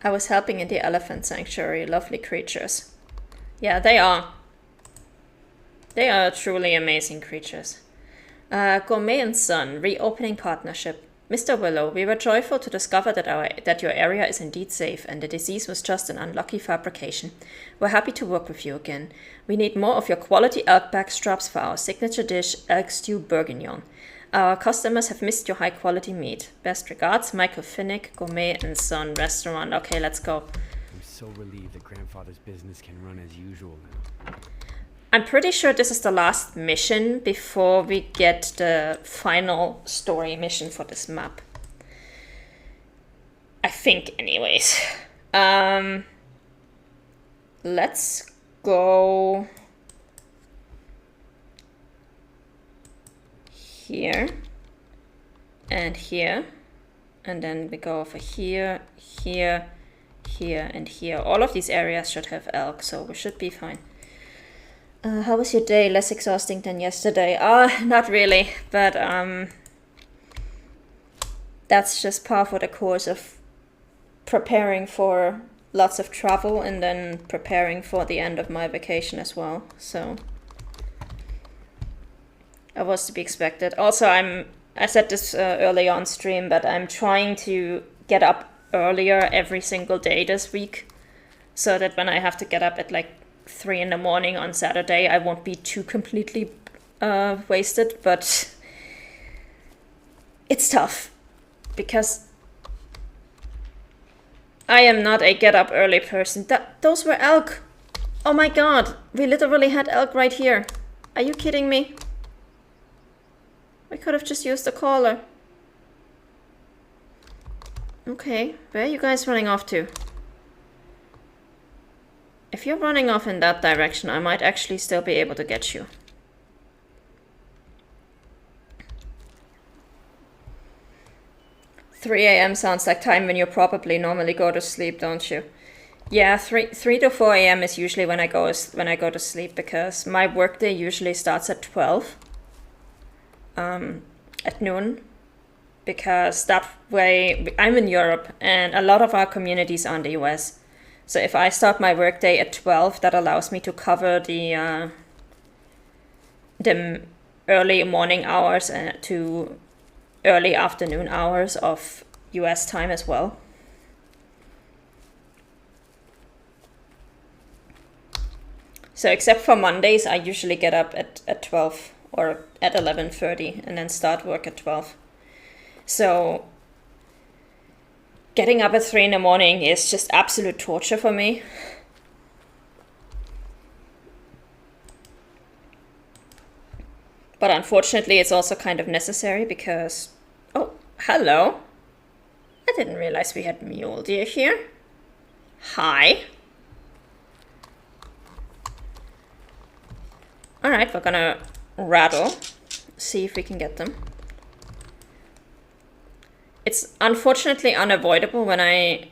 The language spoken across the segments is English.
I was helping in the elephant sanctuary. Lovely creatures. Yeah, they are. They are truly amazing creatures. Gourmet and Son, reopening partnership. Mr. Willow, we were joyful to discover that your area is indeed safe and the disease was just an unlucky fabrication. We're happy to work with you again. We need more of your quality elk backstraps for our signature dish, elk stew bourguignon. Our customers have missed your high-quality meat. Best regards, Michael Finnick, Gourmet and Son Restaurant. Okay, let's go. I'm so relieved that Grandfather's business can run as usual now. I'm pretty sure this is the last mission before we get the final story mission for this map. I think, anyways. Let's go here and here, and then we go over here, here, here, and here. All of these areas should have elk, so we should be fine. How was your day? Less exhausting than yesterday? Not really, but that's just par for the course of preparing for lots of travel and then preparing for the end of my vacation as well. So I was to be expected. Also, I said this early on stream, but I'm trying to get up earlier every single day this week, so that when I have to get up at like 3 in the morning on Saturday, I won't be too completely wasted. But it's tough because I am not a get up early person. Those were elk. Oh my god, we literally had elk right here. Are you kidding me? We could have just used the caller. Okay, where are you guys running off to? If you're running off in that direction, I might actually still be able to get you. "3 a.m. sounds like time when you probably normally go to sleep, don't you?" Yeah, 3 to 4 a.m. is usually when I go to sleep, because my workday usually starts at 12 at noon, because that way I'm in Europe and a lot of our communities are in the US. So if I start my workday at 12, that allows me to cover the early morning hours to early afternoon hours of US time as well. So except for Mondays, I usually get up at 12 or at 11:30 and then start work at 12. So getting up at 3 in the morning is just absolute torture for me. But unfortunately, it's also kind of necessary because... Oh, hello. I didn't realize we had mule deer here. Hi. Alright, we're gonna rattle. See if we can get them. It's unfortunately unavoidable when I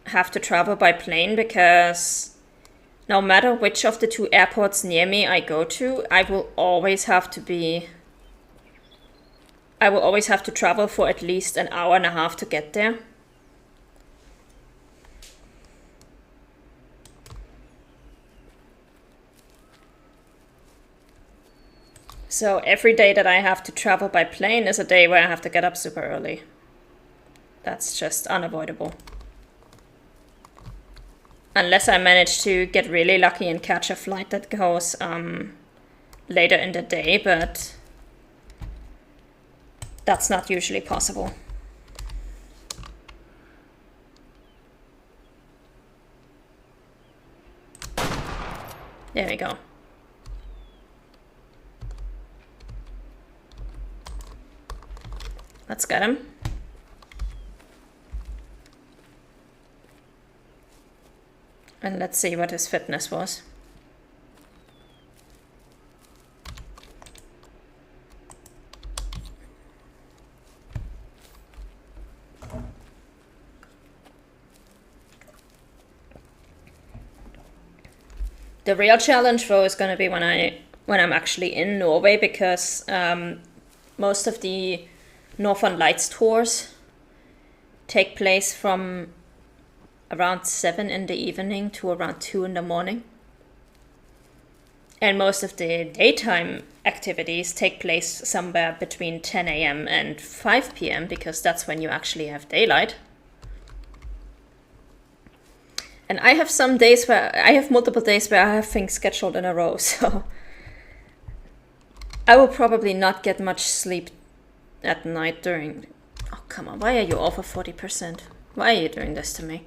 have to travel by plane, because no matter which of the 2 airports near me I go to, I will always have to travel for at least an hour and a half to get there. So every day that I have to travel by plane is a day where I have to get up super early. That's just unavoidable. Unless I manage to get really lucky and catch a flight that goes later in the day, but that's not usually possible. There we go. Let's get him. And let's see what his fitness was. The real challenge though is going to be when I'm actually in Norway, because most of the Northern Lights tours take place from around 7 in the evening to around 2 in the morning. And most of the daytime activities take place somewhere between 10 a.m. and 5 p.m. because that's when you actually have daylight. And I have some days where I have multiple days where I have things scheduled in a row, so I will probably not get much sleep at night during... Oh, come on, why are you over 40%? Why are you doing this to me?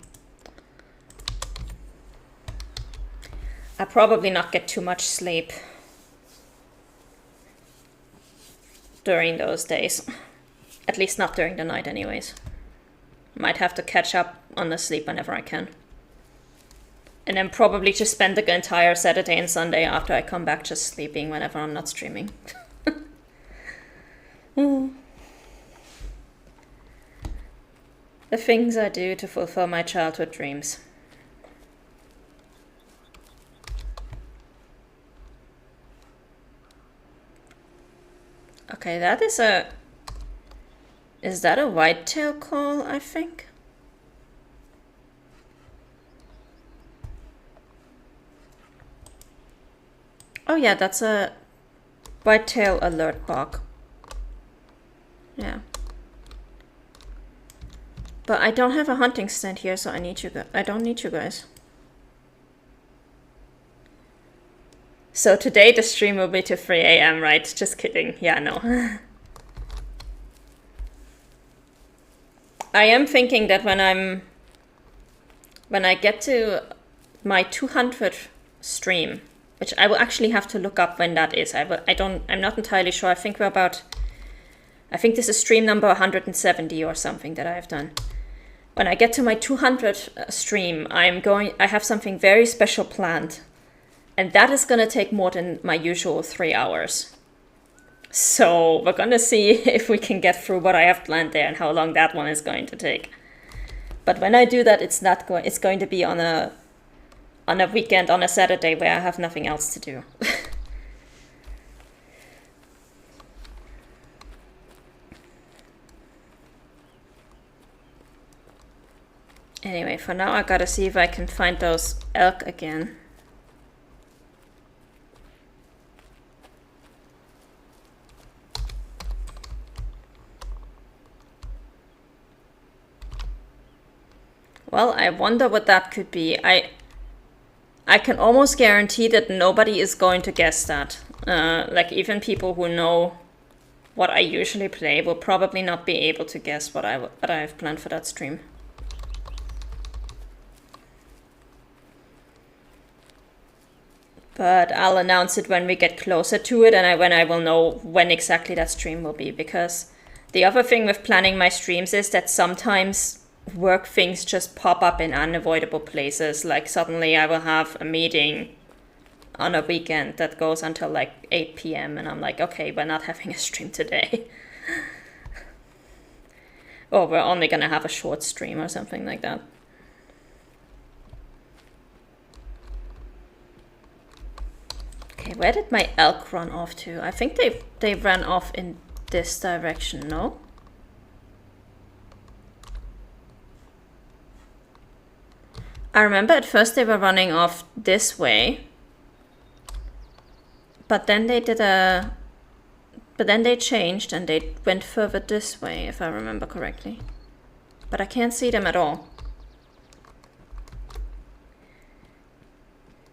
I'll probably not get too much sleep during those days. At least not during the night anyways. Might have to catch up on the sleep whenever I can. And then probably just spend the entire Saturday and Sunday after I come back just sleeping whenever I'm not streaming. The things I do to fulfill my childhood dreams. Okay, that is a... Is that a whitetail call, I think? Oh yeah, that's a whitetail alert bug. Yeah. But I don't have a hunting stand here, so I don't need you guys. So today the stream will be to 3 a.m., right? Just kidding. Yeah, no. I am thinking that when I get to my 200th stream, which I will actually have to look up when that is. I'm not entirely sure. I think this is stream number 170 or something that I have done. When I get to my 200th stream, I have something very special planned. And that is gonna take more than my usual 3 hours. So we're gonna see if we can get through what I have planned there and how long that one is going to take. But when I do that, it's going to be on a weekend, on a Saturday where I have nothing else to do. Anyway, for now I gotta see if I can find those elk again. Well, I wonder what that could be. I can almost guarantee that nobody is going to guess that. Like even people who know what I usually play will probably not be able to guess what I have planned for that stream. But I'll announce it when we get closer to it and when I will know when exactly that stream will be. Because the other thing with planning my streams is that sometimes work things just pop up in unavoidable places. Like suddenly I will have a meeting on a weekend that goes until like 8 p.m. and I'm like, okay, we're not having a stream today. Or we're only gonna have a short stream or something like that. Okay, where did my elk run off to? I think they ran off in this direction, no? I remember at first they were running off this way, but then they changed and they went further this way, if I remember correctly. But I can't see them at all.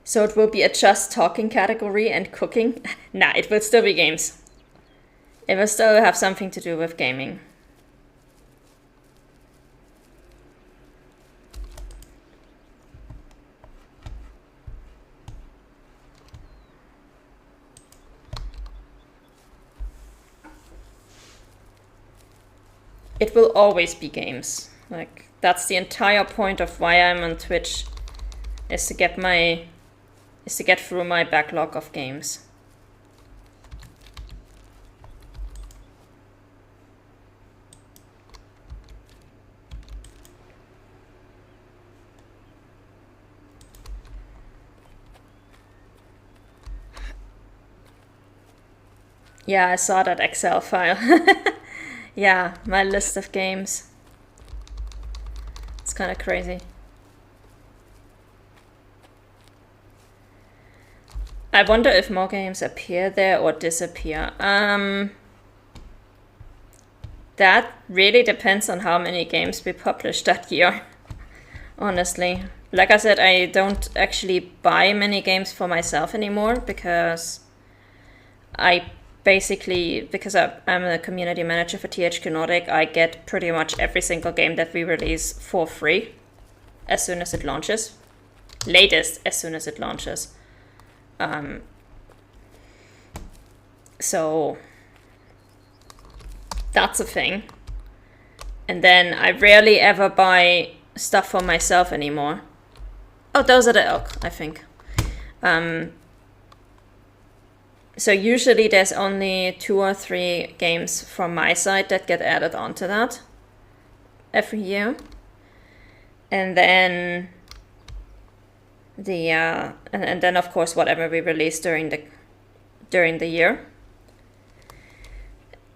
So it will be a just talking category and cooking? Nah, it will still be games. It will still have something to do with gaming. It will always be games. Like, that's the entire point of why I'm on Twitch, is to get through my backlog of games. Yeah, I saw that Excel file. Yeah, my list of games. It's kind of crazy. I wonder if more games appear there or disappear. That really depends on how many games we publish that year, honestly. Like I said, I don't actually buy many games for myself anymore because because I'm a community manager for THQ Nordic, I get pretty much every single game that we release for free as soon as it launches. Latest, as soon as it launches. So that's a thing. And then I rarely ever buy stuff for myself anymore. Oh, those are the elk, I think. So usually there's only 2 or 3 games from my side that get added onto that every year. And then and then of course whatever we release during the year.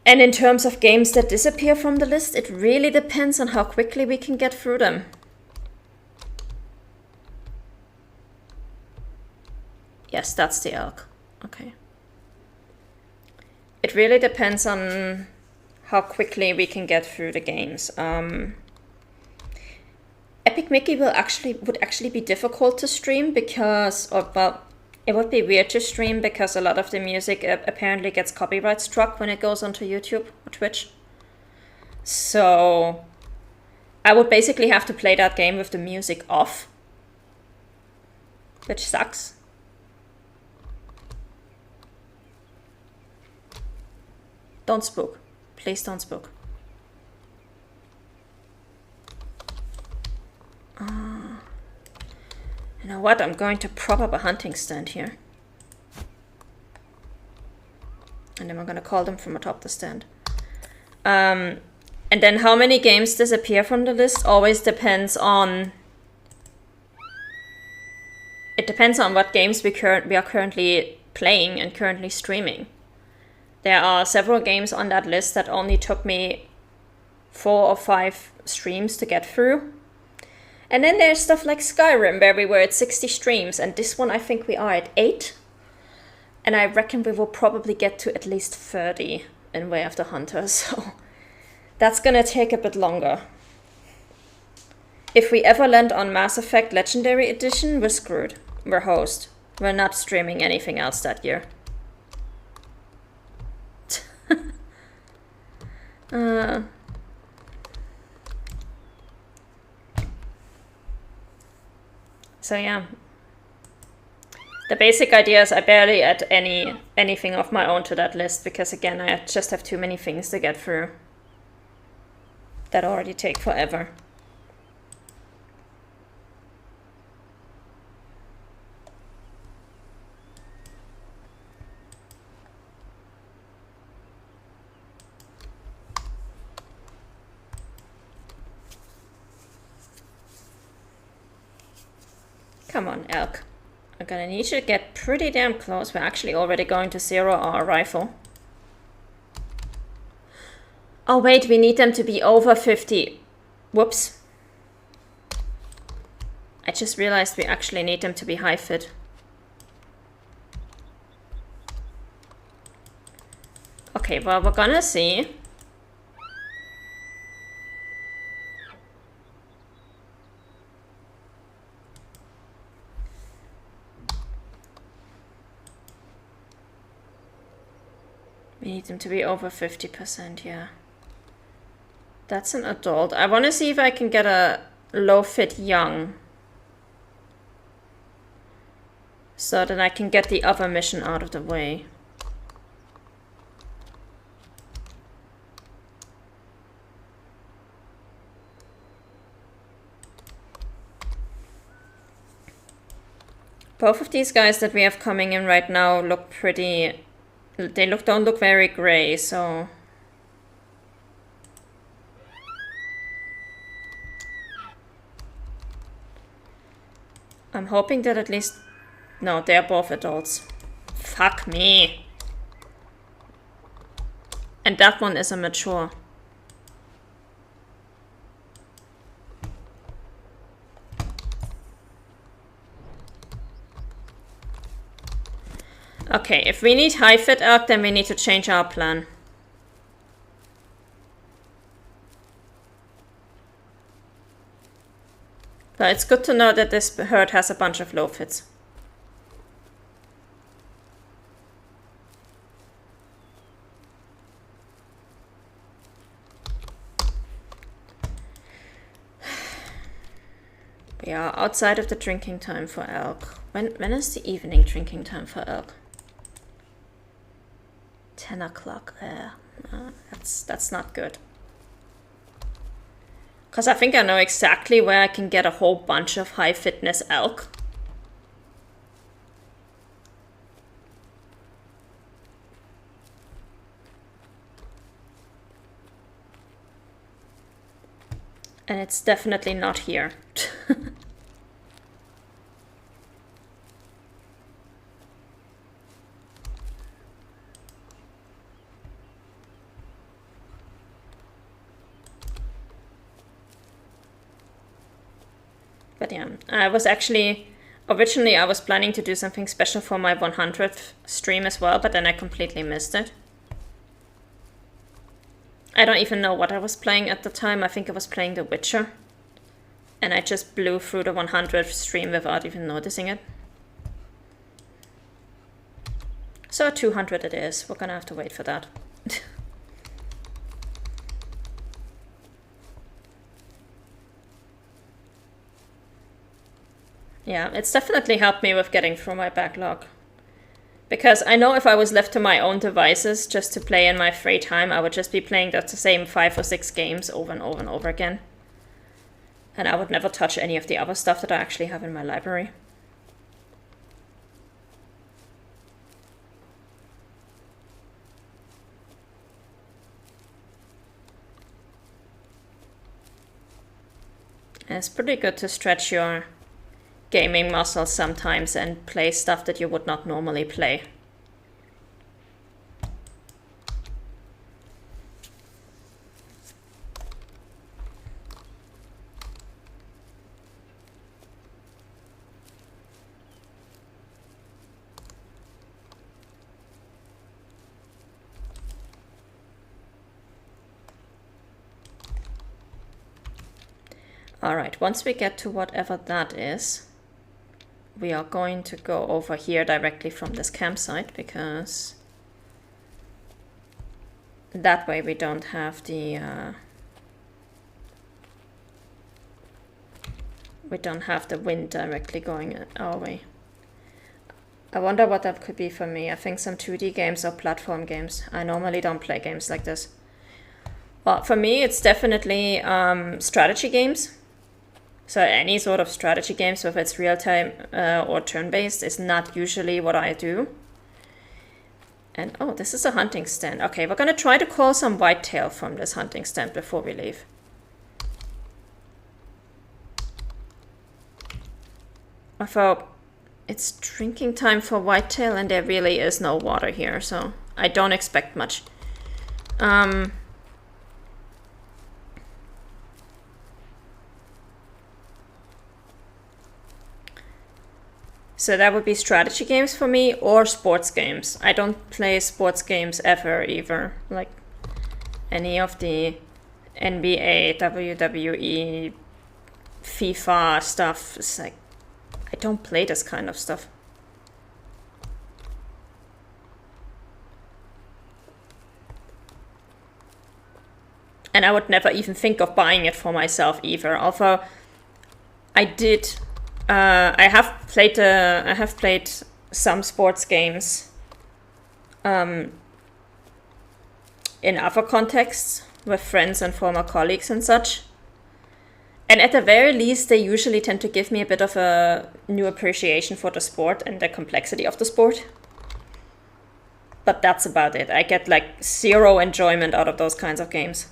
And in terms of games that disappear from the list, it really depends on how quickly we can get through them. Yes, that's the elk. Okay. It really depends on how quickly we can get through the games. Epic Mickey would actually be difficult to stream because, it would be weird to stream because a lot of the music apparently gets copyright struck when it goes onto YouTube or Twitch. So I would basically have to play that game with the music off, which sucks. Don't spook. Please don't spook. You know what? I'm going to prop up a hunting stand here. And then we're going to call them from atop the stand. And then how many games disappear from the list always depends on... It depends on what games we are currently playing and currently streaming. There are several games on that list that only took me 4 or 5 streams to get through. And then there's stuff like Skyrim, where we were at 60 streams, and this one I think we are at 8. And I reckon we will probably get to at least 30 in Way of the Hunter, so that's gonna take a bit longer. If we ever land on Mass Effect Legendary Edition, we're screwed. We're hosed. We're not streaming anything else that year. So yeah, the basic idea is I barely add anything of my own to that list because again I just have too many things to get through that already take forever. Come on, elk. I'm gonna need you to get pretty damn close. We're actually already going to zero our rifle. Oh wait, we need them to be over 50. Whoops. I just realized we actually need them to be high fit. Okay, well, we're gonna see. We need them to be over 50%, yeah. That's an adult. I want to see if I can get a low-fit young. So that I can get the other mission out of the way. Both of these guys that we have coming in right now look pretty... They don't look very gray, so... I'm hoping that at least... No, they're both adults. Fuck me. And that one is a mature. Okay, if we need high fit elk, then we need to change our plan. But it's good to know that this herd has a bunch of low fits. We are outside of the drinking time for elk. When is the evening drinking time for elk? 10 o'clock. That's not good. Because I think I know exactly where I can get a whole bunch of high fitness elk. And it's definitely not here. But yeah, I was actually, originally I was planning to do something special for my 100th stream as well, but then I completely missed it. I don't even know what I was playing at the time. I think I was playing The Witcher. And I just blew through the 100th stream without even noticing it. So 200 it is. We're gonna have to wait for that. Yeah, it's definitely helped me with getting through my backlog. Because I know if I was left to my own devices just to play in my free time, I would just be playing the same 5 or 6 games over and over and over again. And I would never touch any of the other stuff that I actually have in my library. And it's pretty good to stretch your gaming muscles sometimes and play stuff that you would not normally play. Alright, once we get to whatever that is, we are going to go over here directly from this campsite, because that way we don't have the wind directly going our way. I wonder what that could be for me. I think some 2D games or platform games. I normally don't play games like this. Well, for me it's definitely strategy games. So any sort of strategy games, whether it's real-time or turn-based, is not usually what I do. And oh, this is a hunting stand. Okay, we're gonna try to call some whitetail from this hunting stand before we leave. Although it's drinking time for whitetail and there really is no water here, so I don't expect much. So that would be strategy games for me, or sports games. I don't play sports games ever either. Like any of the NBA, WWE, FIFA stuff. It's like, I don't play this kind of stuff. And I would never even think of buying it for myself either. Although I did... I have played some sports games in other contexts with friends and former colleagues and such. And at the very least, they usually tend to give me a bit of a new appreciation for the sport and the complexity of the sport. But that's about it. I get like zero enjoyment out of those kinds of games.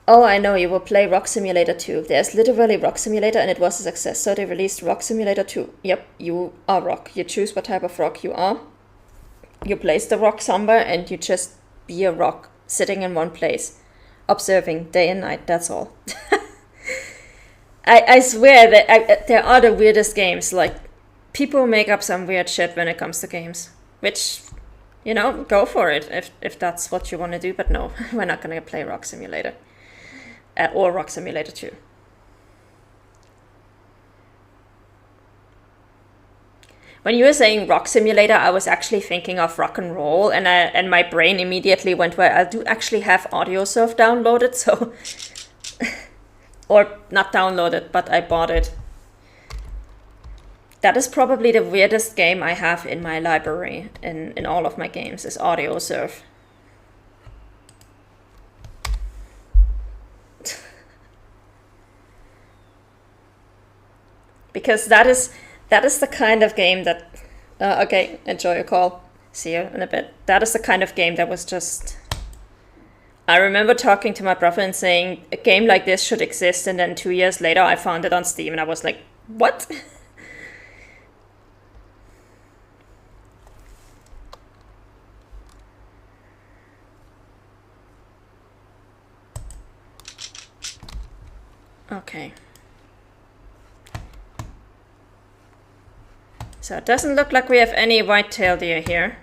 Oh, I know, you will play Rock Simulator 2. There's literally Rock Simulator and it was a success, so they released Rock Simulator 2. Yep, you are rock. You choose what type of rock you are. You place the rock somewhere and you just be a rock, sitting in one place, observing day and night, that's all. I swear that there are the weirdest games, like people make up some weird shit when it comes to games, which, you know, go for it if that's what you want to do. But no, we're not going to play Rock Simulator or Rock Simulator 2. When you were saying Rock Simulator, I was actually thinking of Rock and Roll, and my brain immediately went where I do actually have AudioSurf downloaded, so or not downloaded, but I bought it. That is probably the weirdest game I have in my library in all of my games is AudioSurf. Because that is the kind of game that... okay, enjoy your call. See you in a bit. That is the kind of game that was just... I remember talking to my brother and saying, a game like this should exist, and then 2 years later I found it on Steam and I was like, what? Okay. So it doesn't look like we have any white-tailed deer here.